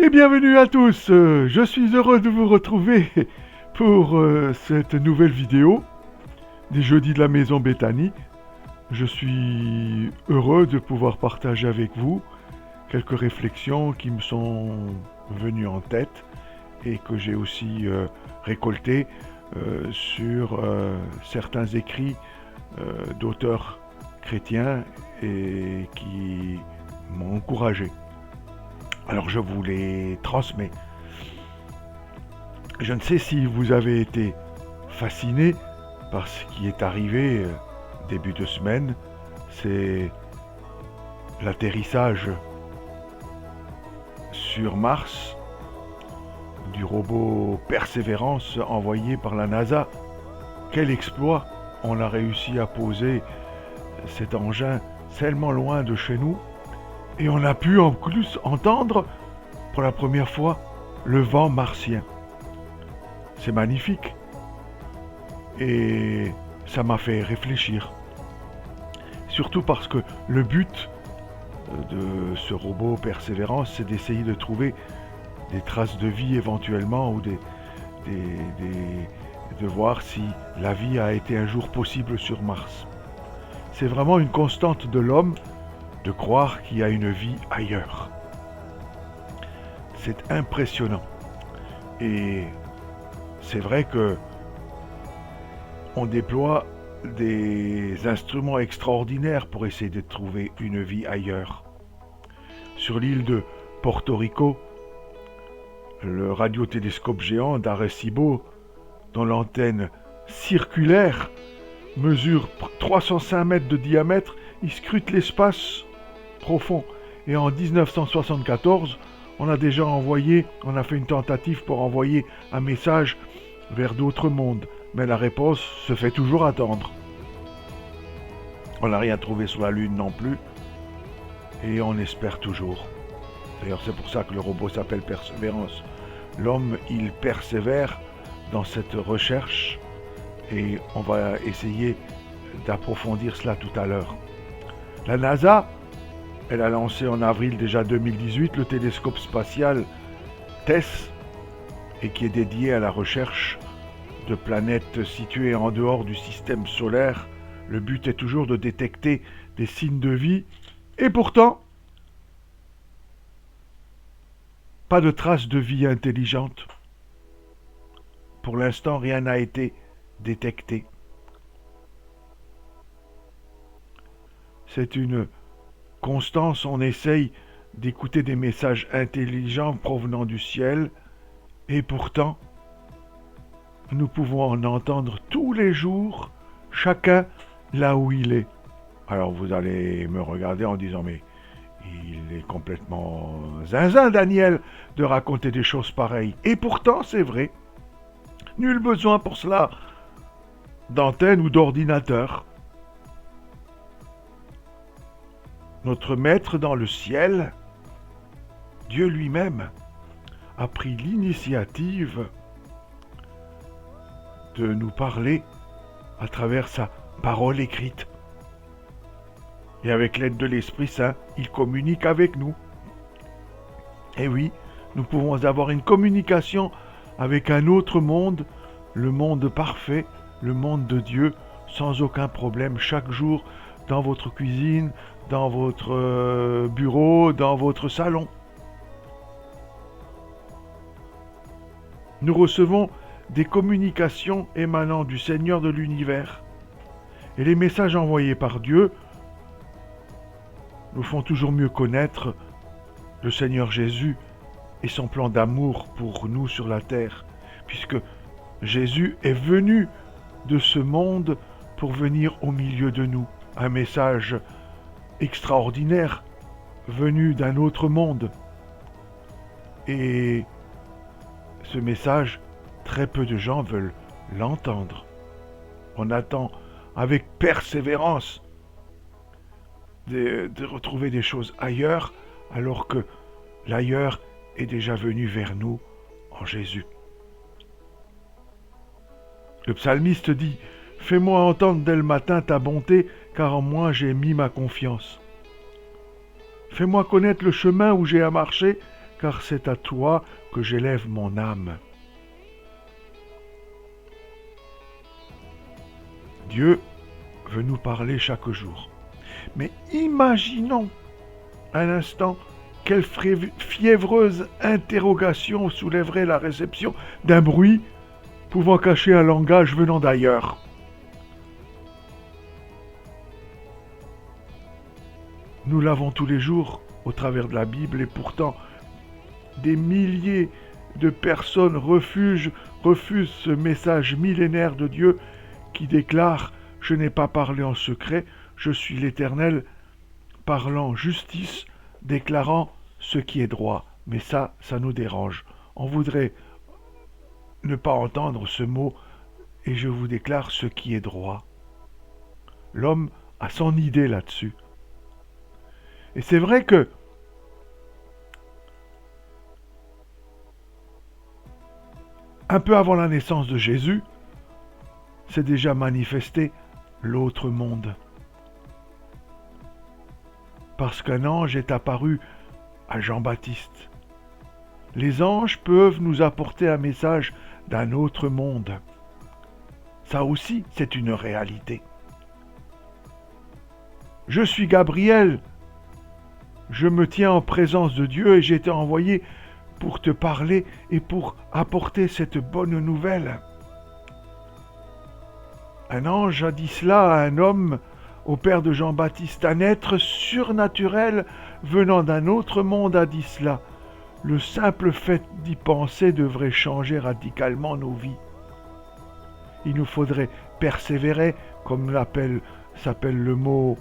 Et bienvenue à tous, je suis heureux de vous retrouver pour cette nouvelle vidéo des jeudis de la maison Béthanie. Je suis heureux de pouvoir partager avec vous quelques réflexions qui me sont venues en tête et que j'ai aussi récoltées sur certains écrits d'auteurs chrétiens et qui m'ont encouragé. Alors je vous les transmets. Je ne sais si vous avez été fasciné par ce qui est arrivé début de semaine. C'est l'atterrissage sur Mars du robot Perseverance envoyé par la NASA. Quel exploit! On a réussi à poser cet engin tellement loin de chez nous. Et on a pu en plus entendre pour la première fois le vent martien. C'est magnifique. Et ça m'a fait réfléchir. Surtout parce que le but de ce robot Persévérance, c'est d'essayer de trouver des traces de vie éventuellement ou de voir si la vie a été un jour possible sur Mars. C'est vraiment une constante de l'homme de croire qu'il y a une vie ailleurs. C'est impressionnant. Et c'est vrai que on déploie des instruments extraordinaires pour essayer de trouver une vie ailleurs. Sur l'île de Porto Rico, le radiotélescope géant d'Arecibo, dont l'antenne circulaire mesure 305 mètres de diamètre, il scrute l'espace profond. Et en 1974, on a fait une tentative pour envoyer un message vers d'autres mondes. Mais la réponse se fait toujours attendre. On n'a rien trouvé sur la Lune non plus. Et on espère toujours. D'ailleurs, c'est pour ça que le robot s'appelle Persévérance. L'homme, il persévère dans cette recherche. Et on va essayer d'approfondir cela tout à l'heure. La NASA, elle a lancé en avril déjà 2018 le télescope spatial TESS, et qui est dédié à la recherche de planètes situées en dehors du système solaire. Le but est toujours de détecter des signes de vie, et pourtant, pas de traces de vie intelligente. Pour l'instant, rien n'a été détecté. C'est une constance, on essaye d'écouter des messages intelligents provenant du ciel, et pourtant, nous pouvons en entendre tous les jours, chacun là où il est. Alors vous allez me regarder en disant, mais il est complètement zinzin, Daniel, de raconter des choses pareilles. Et pourtant, c'est vrai. Nul besoin pour cela d'antenne ou d'ordinateur. Notre Maître dans le ciel, Dieu lui-même, a pris l'initiative de nous parler à travers sa parole écrite. Et avec l'aide de l'Esprit Saint, il communique avec nous. Et oui, nous pouvons avoir une communication avec un autre monde, le monde parfait, le monde de Dieu, sans aucun problème, chaque jour, dans votre cuisine, dans votre bureau, dans votre salon. Nous recevons des communications émanant du Seigneur de l'univers. Et les messages envoyés par Dieu nous font toujours mieux connaître le Seigneur Jésus et son plan d'amour pour nous sur la terre, puisque Jésus est venu de ce monde pour venir au milieu de nous. Un message extraordinaire venu d'un autre monde. Et ce message, très peu de gens veulent l'entendre. On attend avec persévérance de retrouver des choses ailleurs, alors que l'ailleurs est déjà venu vers nous en Jésus. Le psalmiste dit « Fais-moi entendre dès le matin ta bonté, car en moi j'ai mis ma confiance. Fais-moi connaître le chemin où j'ai à marcher, car c'est à toi que j'élève mon âme. Dieu veut nous parler chaque jour. Mais imaginons un instant quelle fiévreuse interrogation soulèverait la réception d'un bruit pouvant cacher un langage venant d'ailleurs. Nous l'avons tous les jours au travers de la Bible et pourtant des milliers de personnes refusent ce message millénaire de Dieu qui déclare « Je n'ai pas parlé en secret, je suis l'Éternel » parlant justice, déclarant ce qui est droit. Mais ça nous dérange. On voudrait ne pas entendre ce mot et je vous déclare ce qui est droit. L'homme a son idée là-dessus. Et c'est vrai que un peu avant la naissance de Jésus, s'est déjà manifesté l'autre monde. Parce qu'un ange est apparu à Jean-Baptiste. Les anges peuvent nous apporter un message d'un autre monde. Ça aussi, c'est une réalité. Je suis Gabriel. Je me tiens en présence de Dieu et j'ai été envoyé pour te parler et pour apporter cette bonne nouvelle. Un ange a dit cela à un homme, au père de Jean-Baptiste. Un être surnaturel venant d'un autre monde a dit cela. Le simple fait d'y penser devrait changer radicalement nos vies. Il nous faudrait persévérer, comme s'appelle le mot,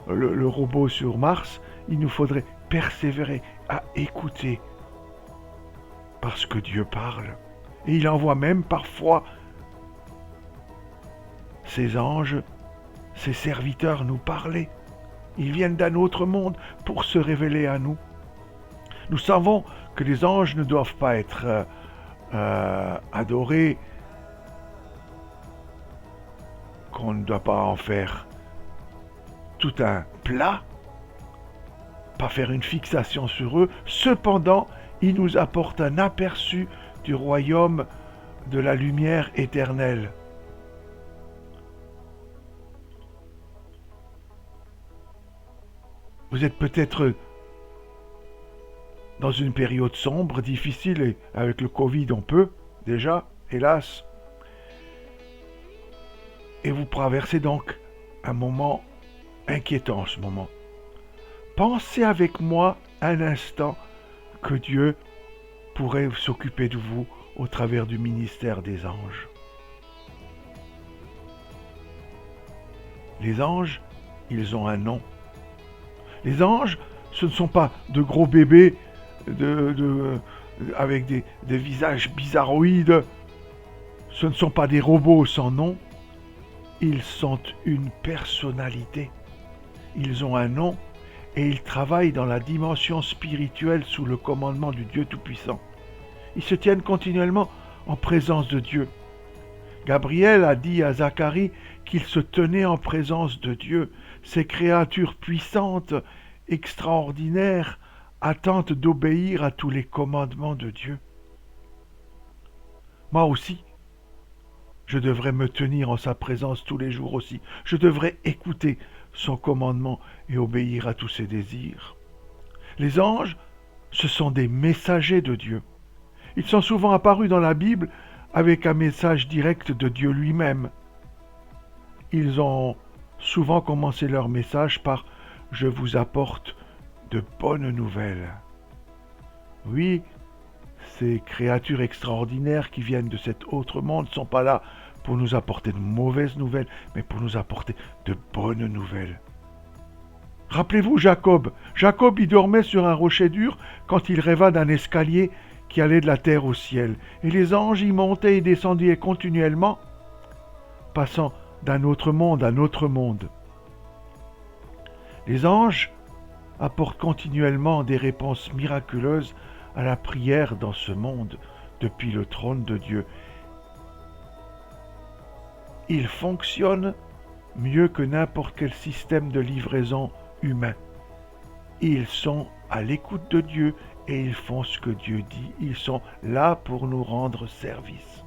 le robot sur Mars. Il nous faudrait persévérer à écouter. Parce que Dieu parle. Et il envoie même parfois ses anges, ses serviteurs nous parler. Ils viennent d'un autre monde pour se révéler à nous. Nous savons que les anges ne doivent pas être adorés, qu'on ne doit pas en faire tout un plat, pas faire une fixation sur eux. Cependant, ils nous apportent un aperçu du royaume de la lumière éternelle. Vous êtes peut-être dans une période sombre, difficile, et avec le Covid on peut, déjà, hélas. Et vous traversez donc un moment inquiétant en ce moment. Pensez avec moi un instant que Dieu pourrait s'occuper de vous au travers du ministère des anges. Les anges, ils ont un nom. Les anges, ce ne sont pas de gros bébés avec des visages bizarroïdes. Ce ne sont pas des robots sans nom. Ils sont une personnalité. Ils ont un nom et ils travaillent dans la dimension spirituelle sous le commandement du Dieu Tout-Puissant. Ils se tiennent continuellement en présence de Dieu. Gabriel a dit à Zacharie qu'il se tenait en présence de Dieu. Ces créatures puissantes, extraordinaires, attendent d'obéir à tous les commandements de Dieu. Moi aussi, je devrais me tenir en sa présence tous les jours aussi. Je devrais écouter son commandement et obéir à tous ses désirs. Les anges, ce sont des messagers de Dieu. Ils sont souvent apparus dans la Bible avec un message direct de Dieu lui-même. Ils ont souvent commencé leur message par « Je vous apporte de bonnes nouvelles ». Oui, ces créatures extraordinaires qui viennent de cet autre monde ne sont pas là pour nous apporter de mauvaises nouvelles, mais pour nous apporter de bonnes nouvelles. Rappelez-vous Jacob. Jacob y dormait sur un rocher dur quand il rêva d'un escalier qui allait de la terre au ciel. Et les anges y montaient et descendaient continuellement, passant d'un autre monde à un autre monde. Les anges apportent continuellement des réponses miraculeuses à la prière dans ce monde, depuis le trône de Dieu. Ils fonctionnent mieux que n'importe quel système de livraison humain. Ils sont à l'écoute de Dieu et ils font ce que Dieu dit. Ils sont là pour nous rendre service.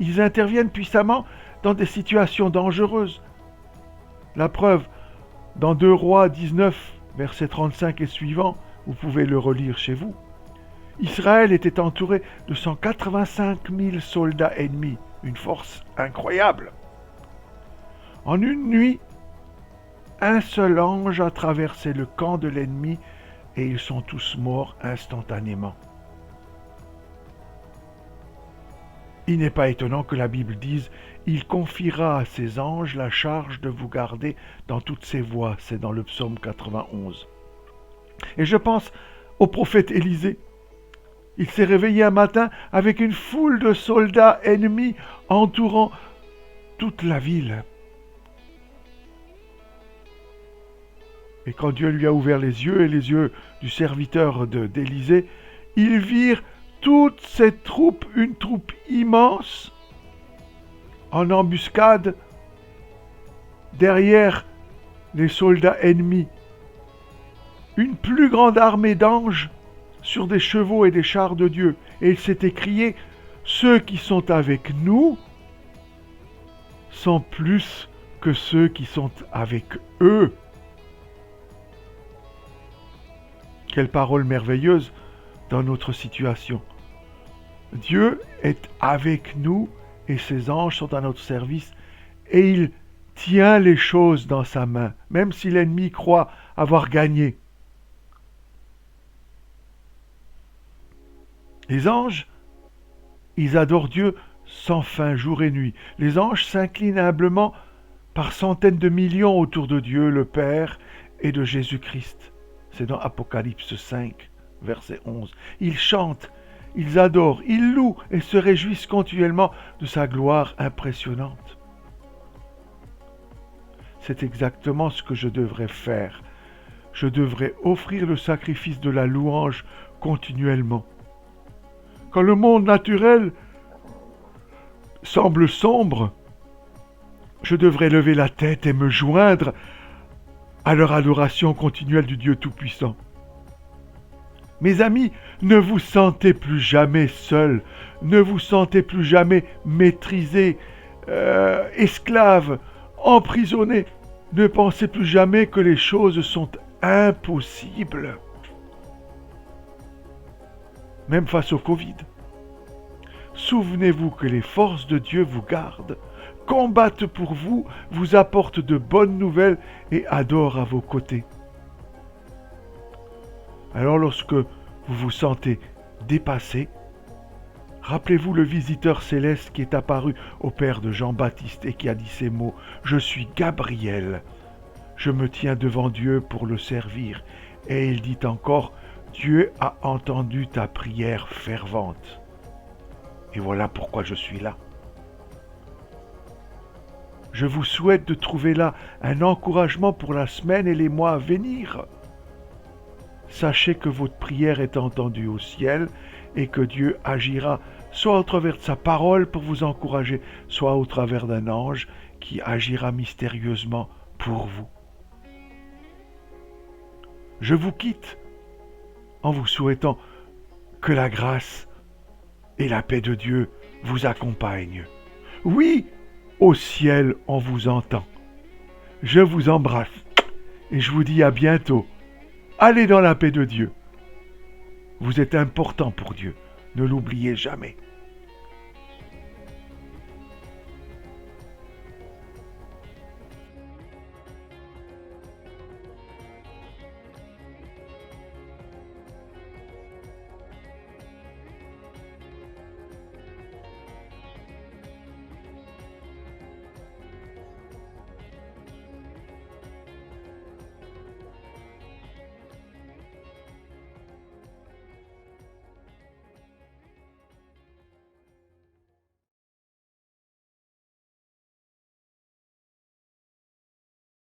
Ils interviennent puissamment dans des situations dangereuses. La preuve, dans 2 Rois 19, versets 35 et suivants, vous pouvez le relire chez vous. Israël était entouré de 185 000 soldats ennemis, une force incroyable. En une nuit, un seul ange a traversé le camp de l'ennemi et ils sont tous morts instantanément. Il n'est pas étonnant que la Bible dise « Il confiera à ses anges la charge de vous garder dans toutes ses voies », c'est dans le psaume 91. Et je pense au prophète Élisée. Il s'est réveillé un matin avec une foule de soldats ennemis entourant toute la ville. Et quand Dieu lui a ouvert les yeux et les yeux du serviteur d'Élisée, ils virent toute cette troupe, une troupe immense, en embuscade, derrière les soldats ennemis. Une plus grande armée d'anges sur des chevaux et des chars de Dieu. Et il s'est écrié, ceux qui sont avec nous sont plus que ceux qui sont avec eux. Quelle parole merveilleuse dans notre situation. Dieu est avec nous et ses anges sont à notre service et il tient les choses dans sa main, même si l'ennemi croit avoir gagné. Les anges, ils adorent Dieu sans fin, jour et nuit. Les anges s'inclinent humblement par centaines de millions autour de Dieu, le Père, et de Jésus-Christ. C'est dans Apocalypse 5, verset 11. Ils chantent, ils adorent, ils louent et se réjouissent continuellement de sa gloire impressionnante. C'est exactement ce que je devrais faire. Je devrais offrir le sacrifice de la louange continuellement. Quand le monde naturel semble sombre, je devrais lever la tête et me joindre à leur adoration continuelle du Dieu Tout-Puissant. Mes amis, ne vous sentez plus jamais seuls, ne vous sentez plus jamais maîtrisés, esclaves, emprisonnés. Ne pensez plus jamais que les choses sont impossibles. Même face au Covid. Souvenez-vous que les forces de Dieu vous gardent, combattent pour vous, vous apportent de bonnes nouvelles et adorent à vos côtés. Alors lorsque vous vous sentez dépassé, rappelez-vous le visiteur céleste qui est apparu au père de Jean-Baptiste et qui a dit ces mots « Je suis Gabriel, je me tiens devant Dieu pour le servir. » Et il dit encore « Dieu a entendu ta prière fervente. » Et voilà pourquoi je suis là. Je vous souhaite de trouver là un encouragement pour la semaine et les mois à venir. Sachez que votre prière est entendue au ciel et que Dieu agira soit au travers de sa parole pour vous encourager, soit au travers d'un ange qui agira mystérieusement pour vous. Je vous quitte en vous souhaitant que la grâce et la paix de Dieu vous accompagnent. Oui, au ciel on vous entend. Je vous embrasse et je vous dis à bientôt. Allez dans la paix de Dieu. Vous êtes important pour Dieu. Ne l'oubliez jamais.